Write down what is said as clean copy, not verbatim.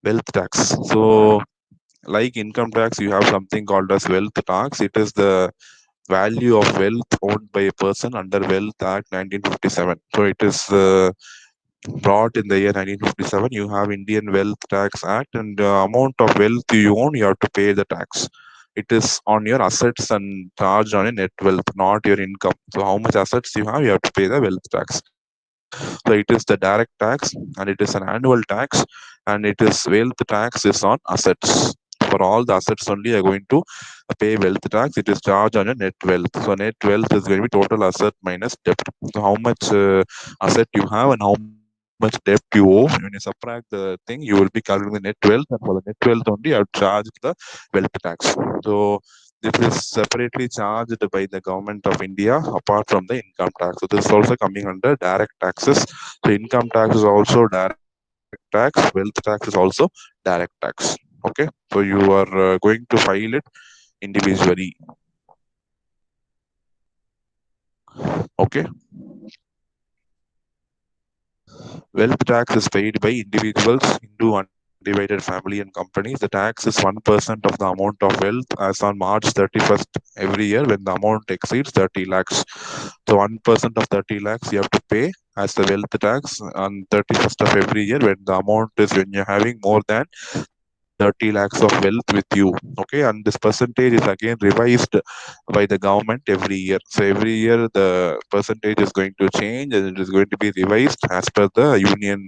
wealth tax. So, like income tax, you have something called as wealth tax. It is the value of wealth owned by a person under Wealth Act 1957. So it is brought in the year 1957. You have Indian Wealth Tax Act, and the amount of wealth you own, you have to pay the tax. It is on your assets and charged on your net wealth, not your income. So how much assets you have to pay the wealth tax. So it is the direct tax, and it is an annual tax, and it is wealth tax is on assets. For all the assets only, you are going to pay wealth tax. It is charged on your net wealth. So net wealth is going to be total asset minus debt. So how much asset you have and how much debt you owe. When you subtract the thing, you will be calculating the net wealth, and for the net wealth only, you have charged the wealth tax. So this is separately charged by the government of India apart from the income tax. So this is also coming under direct taxes. So income tax is also direct tax, wealth tax is also direct tax. Okay, so you are going to file it individually. Okay, wealth tax is paid by individuals into undivided family and companies. The tax is 1% of the amount of wealth as on March 31st every year when the amount exceeds 30 lakhs. So 1% of 30 lakhs you have to pay as the wealth tax on 31st of every year when the amount is when you're having more than 30 lakhs of wealth with you. Okay, and this percentage is again revised by the government every year. So every year the percentage is going to change and it is going to be revised as per the union